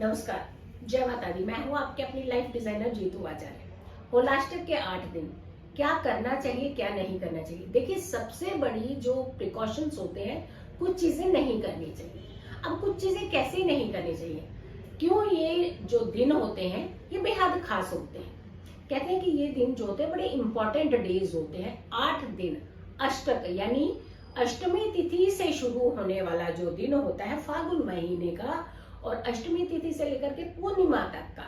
नमस्कार, जय माता दी। मैं हूँ आपके अपनी लाइफ डिजाइनर जीतू आचार्य। होलाष्टक के 8 दिन क्या करना चाहिए, क्या नहीं करना चाहिए। देखिए, सबसे बड़ी जो प्रिकॉशंस होते हैं, कुछ चीजें नहीं करनी चाहिए। अब कुछ चीजें कैसे नहीं करनी चाहिए, क्यों? ये जो दिन होते हैं ये बेहद खास होते हैं। कहते हैं कि ये दिन जो होते हैं बड़े इंपॉर्टेंट डेज होते हैं। 8 दिन अष्टक यानी अष्टमी तिथि से शुरू होने वाला जो दिन होता है फागुन महीने का, और अष्टमी तिथि से लेकर के पूर्णिमा तक का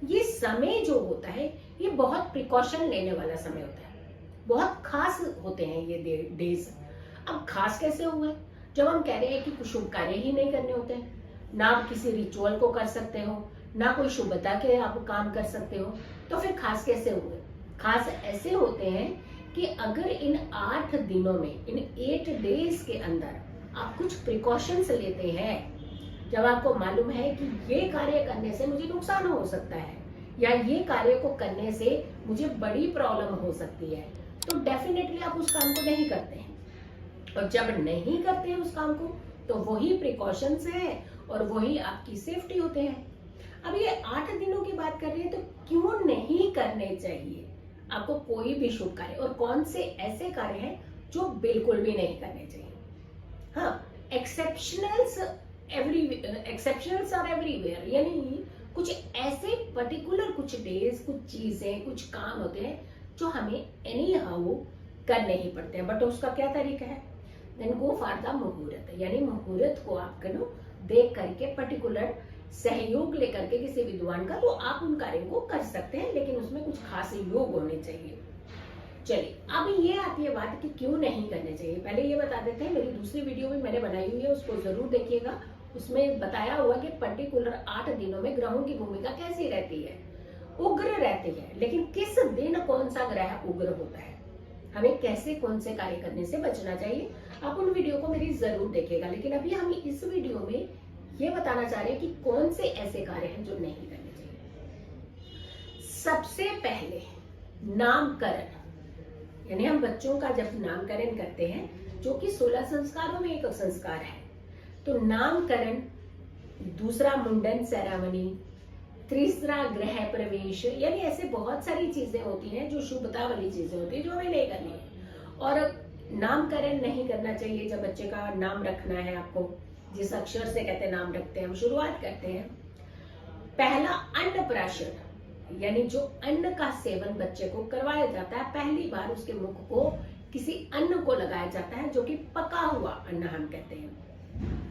ये समय जो होता है ये बहुत प्रिकॉशन लेने वाला समय होता है। बहुत खास होते हैं ये डेज। अब खास कैसे हुए? जब हम कह रहे हैं कि कुछ शुभ कार्य ही नहीं करने होते हैं, ना आप किसी रिचुअल को कर सकते हो, ना कोई शुभता के आप काम कर सकते हो, तो फिर खास कैसे हुए? खास ऐसे होते हैं कि अगर इन 8 दिनों में, इन 8 डेज के अंदर आप कुछ प्रिकॉशंस लेते हैं, जब आपको मालूम है कि ये कार्य करने से मुझे नुकसान हो सकता है या ये कार्य को करने से मुझे बड़ी प्रॉब्लम हो सकती है, तो डेफिनेटली आप उस काम को नहीं करते हैं। और जब नहीं करते हैं उस काम को, तो वही प्रिकॉशंस है और वही आपकी सेफ्टी होते हैं। अब ये 8 दिनों की बात कर रहे हैं, तो क्यों नहीं करने चाहिए आपको कोई भी शुभ कार्य, और कौन से ऐसे कार्य हैं जो बिल्कुल भी नहीं करने चाहिए? हाँ, एक्सेप्शनल्स आर एवरीवेयर, यानी कुछ ऐसे पर्टिकुलर कुछ डेज, कुछ चीजें, कुछ काम होते हैं जो हमें एनी हाउ करने ही पड़ते हैं। बट उसका क्या तरीका है? देन गो फॉर द मुहूर्त, यानी मुहूर्त को आप करो देख करके, पर्टिकुलर सहयोग लेकर के किसी विद्वान का, तो आप उन कार्यों को कर सकते हैं, लेकिन उसमें कुछ खास योग होने चाहिए। चलिए, अब ये आती है बात कि क्यों नहीं करने चाहिए। पहले ये बता देते हैं, मेरी दूसरी वीडियो भी मैंने बनाई हुई है, उसको जरूर देखिएगा। उसमें बताया हुआ कि पर्टिकुलर 8 दिनों में ग्रहों की भूमिका कैसी रहती है, उग्र रहती है। लेकिन किस दिन कौन सा ग्रह उग्र होता है, हमें कैसे कौन से कार्य करने से बचना चाहिए, आप उन वीडियो को मेरी जरूर देखिएगा। लेकिन अभी हम इस वीडियो में ये बताना चाह रहे हैं कि कौन से ऐसे कार्य हैं जो नहीं करने चाहिए। सबसे पहले नामकरण, यानी हम बच्चों का जब नामकरण करते हैं, जो कि 16 संस्कारों में एक संस्कार है, तो नामकरण, दूसरा मुंडन सेरेमनी, तीसरा गृह प्रवेश, यानी ऐसे बहुत सारी चीजें होती हैं जो शुभता वाली चीजें होती है जो हमें नहीं करनी है। और नामकरण नहीं करना चाहिए जब बच्चे का नाम रखना है। आपको जिस अक्षर से कहते हैं नाम रखते हैं, हम शुरुआत करते हैं। पहला अन्नप्राशन, यानी जो अन्न का सेवन बच्चे को करवाया जाता है, पहली बार उसके मुख को किसी अन्न को लगाया जाता है, जो कि पका हुआ अन्न हम कहते हैं,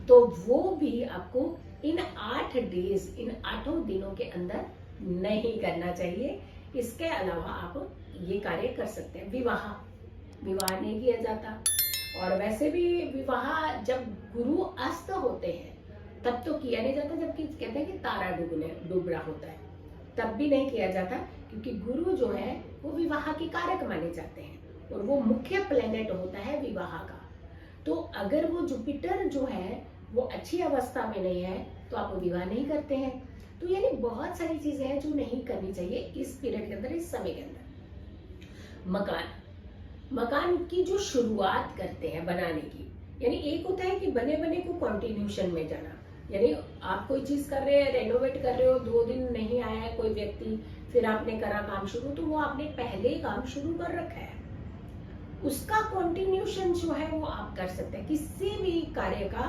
तो वो भी आपको इन 8 डेज, इन 8 दिनों के अंदर नहीं करना चाहिए। इसके अलावा आप ये कार्य कर सकते हैं। विवाह नहीं किया जाता, और वैसे भी विवाह जब गुरु अस्त होते हैं तब तो किया नहीं जाता, जबकि कहते हैं कि तारा डूब रहा होता है तब भी नहीं किया जाता, क्योंकि गुरु जो है वो विवाह के कारक माने जाते हैं और वो मुख्य प्लेनेट होता है विवाह का। तो अगर वो जुपिटर जो है वो अच्छी अवस्था में नहीं है, तो आप विवाह नहीं करते हैं। तो यानी बहुत सारी चीजें हैं जो नहीं करनी चाहिए इस पीरियड के अंदर, इस समय के अंदर। मकान की जो शुरुआत करते हैं बनाने की, यानी एक होता है कि बने बने को कंटिन्यूशन में जाना, यानी आप कोई चीज कर रहे हैं, रेनोवेट कर रहे हो, 2 दिन नहीं आया है कोई व्यक्ति, फिर आपने करा काम शुरू, तो वो आपने पहले काम शुरू कर रखा है, उसका कंटिन्यूशन जो है वो आप कर सकते हैं। किसी भी कार्य का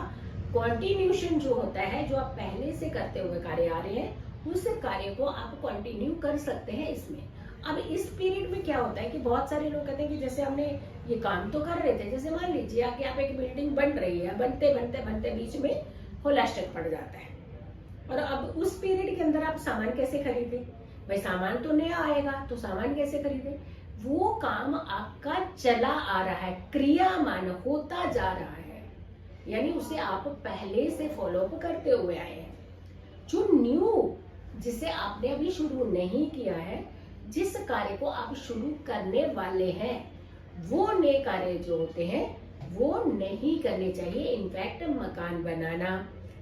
कंटिन्यूशन जो होता है, जो आप पहले से करते हुए कार्य आ रहे हैं, उस कार्य को आप कंटिन्यू कर सकते हैं इसमें। अब इस पीरियड में क्या होता है कि बहुत सारे लोग कहते हैं कि जैसे हमने ये काम तो कर रहे थे, जैसे मान लीजिए कि आप एक बिल्डिंग बन रही है, बनते बनते बनते बीच में होलाष्टक पड़ जाता है, और अब उस पीरियड के अंदर आप सामान कैसे खरीदे? भाई सामान तो नया आएगा, तो सामान कैसे खरीदे? वो काम आपका चला आ रहा है, क्रियामान होता जा रहा है, यानी उसे आप पहले से फॉलोअप करते हुए आए हैं। जो न्यू, जिसे आपने अभी शुरू नहीं किया है, जिस कार्य को आप शुरू करने वाले हैं, वो नए कार्य जो होते हैं वो नहीं करने चाहिए। इनफैक्ट मकान बनाना,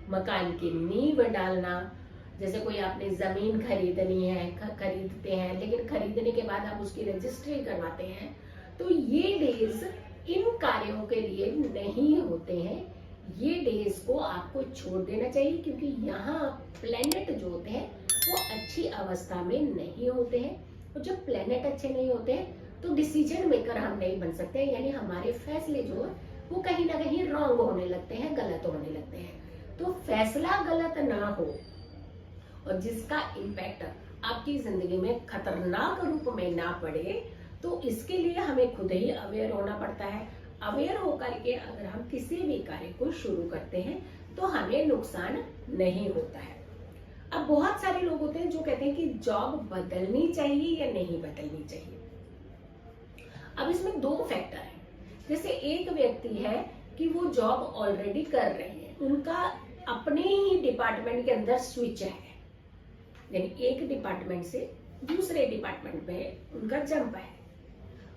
मकान की नींव डालना, जैसे कोई आपने जमीन खरीदनी है, खरीदते हैं, लेकिन खरीदने के बाद आप उसकी रजिस्ट्री करवाते हैं, तो ये डेज इन कार्यों के लिए नहीं होते हैं। ये डेज को आपको छोड़ देना चाहिए, क्योंकि यहाँ प्लेनेट जो होते हैं वो अच्छी अवस्था में नहीं होते हैं, और जब प्लेनेट अच्छे नहीं होते हैं तो डिसीजन मेकर हम नहीं बन सकते, यानी हमारे फैसले जो है वो कहीं ना कहीं रॉन्ग होने लगते हैं, गलत होने लगते हैं। तो फैसला गलत ना हो और जिसका इम्पैक्ट आपकी जिंदगी में खतरनाक रूप में ना पड़े, तो इसके लिए हमें खुद ही अवेयर होना पड़ता है। अवेयर होकर के अगर हम किसी भी कार्य को शुरू करते हैं तो हमें नुकसान नहीं होता है। अब बहुत सारे लोग होते हैं जो कहते हैं कि जॉब बदलनी चाहिए या नहीं बदलनी चाहिए। अब इसमें दो फैक्टर हैं। जैसे एक व्यक्ति है कि वो जॉब ऑलरेडी कर रहे हैं, उनका अपने ही डिपार्टमेंट के अंदर स्विच है, यानी एक डिपार्टमेंट से दूसरे डिपार्टमेंट में उनका जंप है,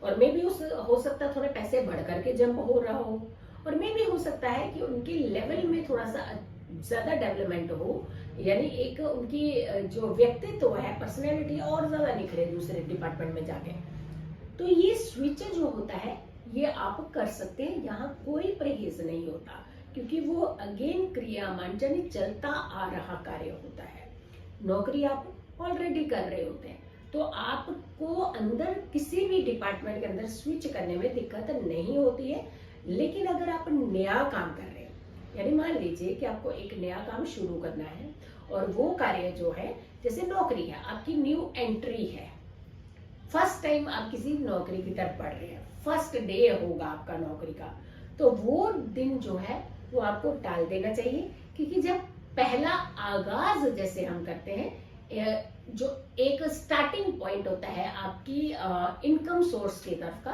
और मे भी हो सकता है थोड़े पैसे बढ़ करके जंप हो रहा हो, और मे भी हो सकता है कि उनकी लेवल में थोड़ा सा ज्यादा डेवलपमेंट हो, यानी एक उनकी जो व्यक्तित्व है, पर्सनैलिटी और ज्यादा निखरे दूसरे डिपार्टमेंट में जाके। तो ये स्विच जो होता है ये आप कर सकते हैं, यहाँ कोई परहेज नहीं होता, क्योंकि वो अगेन क्रियामान यानी चलता आ रहा कार्य होता है। नौकरी आप ऑलरेडी कर रहे होते हैं, तो आपको अंदर किसी भी डिपार्टमेंट के अंदर स्विच करने में दिक्कत नहीं होती है। लेकिन अगर आप नया काम कर रहे हैं, यानी मान लीजिए कि आपको एक नया काम शुरू करना है, और वो कार्य जो है, जैसे नौकरी है, आपकी न्यू एंट्री है, फर्स्ट टाइम आप किसी नौकरी की तरफ बढ़ रहे हैं, फर्स्ट डे होगा आपका नौकरी का, तो वो दिन जो है वो आपको टाल देना चाहिए। क्योंकि जब पहला आगाज जैसे हम करते हैं, जो एक स्टार्टिंग पॉइंट होता है आपकी इनकम सोर्स की तरफ का,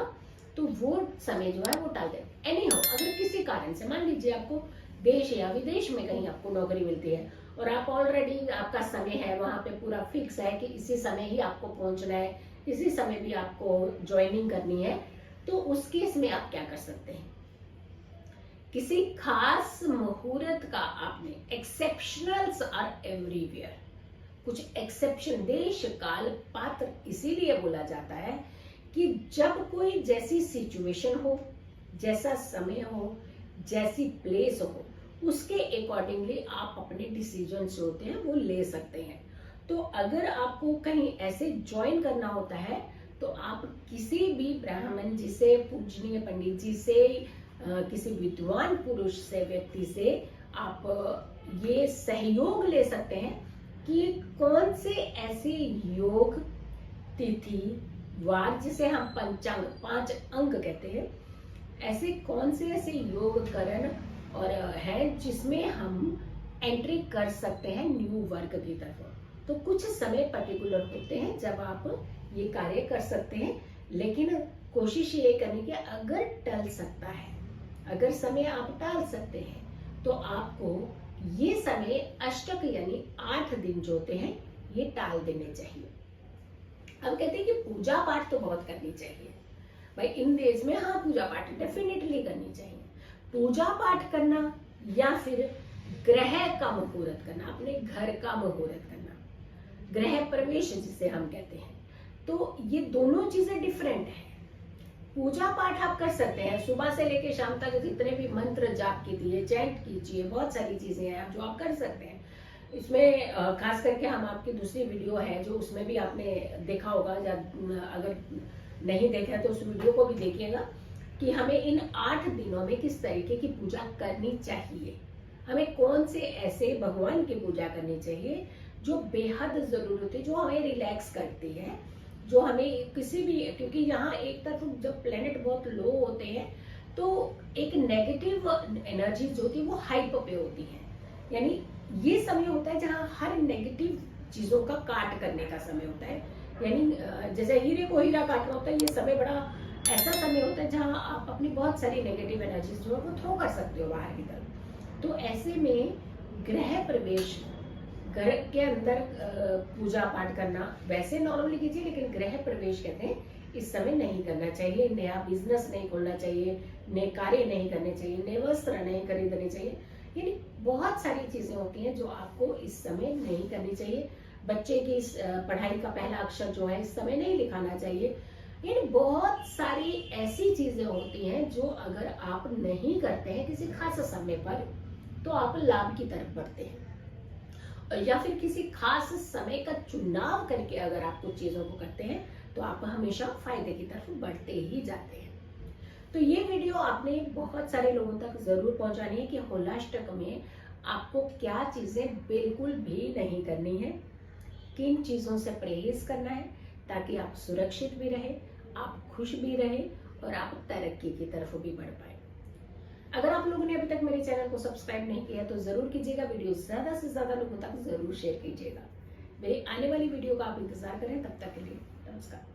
तो वो समय जो है वो टाल दें। एनी हाउ, अगर किसी कारण से मान लीजिए आपको देश या विदेश में कहीं आपको नौकरी मिलती है, और आप ऑलरेडी आपका समय है वहां पे पूरा फिक्स है कि इसी समय ही आपको पहुंचना है, इसी समय भी आपको ज्वाइनिंग करनी है, तो उस केस में आप क्या कर सकते हैं, किसी खास मुहूर्त का आपने, एक्सेप्शनल्स आर एवरीवेयर, कुछ एक्सेप्शन, देश काल पात्र इसीलिए बोला जाता है कि जब कोई जैसी सिचुएशन हो, जैसा समय हो, जैसी प्लेस हो, उसके अकॉर्डिंगली आप अपने डिसीजन जो होते हैं वो ले सकते हैं। तो अगर आपको कहीं ऐसे ज्वाइन करना होता है, तो आप किसी भी ब्राह्मण जी से, पूजनीय पंडित जी से, किसी विद्वान पुरुष से, व्यक्ति से आप ये सहयोग ले सकते हैं कि कौन से ऐसे योग, तिथि, वार, जिसे हम पंचांग, 5 अंग कहते हैं, ऐसे कौन से ऐसे योग करण और है जिसमें हम एंट्री कर सकते हैं न्यू वर्क की तरफ। तो कुछ समय पर्टिकुलर होते हैं जब आप ये कार्य कर सकते हैं, लेकिन कोशिश ये करनी कि अगर टल सकता है, अगर समय आप टाल सकते हैं, तो आपको ये समय अष्टक यानी 8 दिन जो होते हैं ये टाल देने चाहिए। अब कहते हैं कि पूजा पाठ तो बहुत करनी चाहिए भाई इन डेज में। हाँ, पूजा पाठ डेफिनेटली करनी चाहिए। पूजा पाठ करना या फिर ग्रह का मुहूर्त करना, अपने घर का मुहूर्त करना, ग्रह प्रवेश जिसे हम कहते हैं, तो ये दोनों चीजें डिफरेंट है। पूजा पाठ आप कर सकते हैं, सुबह से लेके शाम तक जितने भी मंत्र जाप कीजिए, चैंट कीजिए, बहुत सारी चीजें हैं जो आप कर सकते हैं। इसमें खास करके हम आपकी दूसरी वीडियो है जो उसमें भी आपने देखा होगा, या अगर नहीं देखा तो उस वीडियो को भी देखिएगा कि हमें इन 8 दिनों में किस तरीके की पूजा करनी चाहिए, हमें कौन से ऐसे भगवान की पूजा करनी चाहिए जो बेहद जरूरत है, जो हमें रिलैक्स करती है, जो हमें किसी भी, क्योंकि यहाँ एक तरफ जब प्लेनेट बहुत लो होते हैं तो एक नेगेटिव एनर्जी जो होती है वो हाइप पे होती है, यानी ये समय होता है जहाँ हर नेगेटिव चीजों का काट करने का समय होता है, यानी जैसे हीरे को हीरा काटना होता है, ये समय बड़ा ऐसा समय होता है जहाँ आप अपनी बहुत सारी नेगेटिव एनर्जी जो है वो थ्रो कर सकते हो बाहर की तरफ। तो ऐसे में ग्रह प्रवेश, घर के अंदर पूजा पाठ करना वैसे नॉर्मली कीजिए, लेकिन ग्रह प्रवेश कहते हैं इस समय नहीं करना चाहिए। नया बिजनेस नहीं खोलना चाहिए, नए कार्य नहीं करने चाहिए, नए वस्त्र नहीं खरीदने चाहिए, यानी बहुत सारी चीजें होती हैं जो आपको इस समय नहीं करनी चाहिए। बच्चे की पढ़ाई का पहला अक्षर जो है इस समय नहीं लिखाना चाहिए, यानी बहुत सारी ऐसी चीजें होती हैं जो अगर आप नहीं करते हैं किसी खास समय पर, तो आप लाभ की तरफ बढ़ते हैं। या फिर किसी खास समय का चुनाव करके अगर आप कुछ चीजों को करते हैं तो आप हमेशा फायदे की तरफ बढ़ते ही जाते हैं। तो ये वीडियो आपने बहुत सारे लोगों तक जरूर पहुंचानी है कि होलाष्टक में आपको क्या चीजें बिल्कुल भी नहीं करनी है, किन चीजों से परहेज करना है, ताकि आप सुरक्षित भी रहे, आप खुश भी रहे और आप तरक्की की तरफ भी बढ़ पाए। अगर आप लोगों ने अभी तक मेरे चैनल को सब्सक्राइब नहीं किया तो जरूर कीजिएगा, वीडियो ज्यादा से ज्यादा लोगों तक जरूर शेयर कीजिएगा। मेरी आने वाली वीडियो का आप इंतजार करें, तब तक के लिए नमस्कार।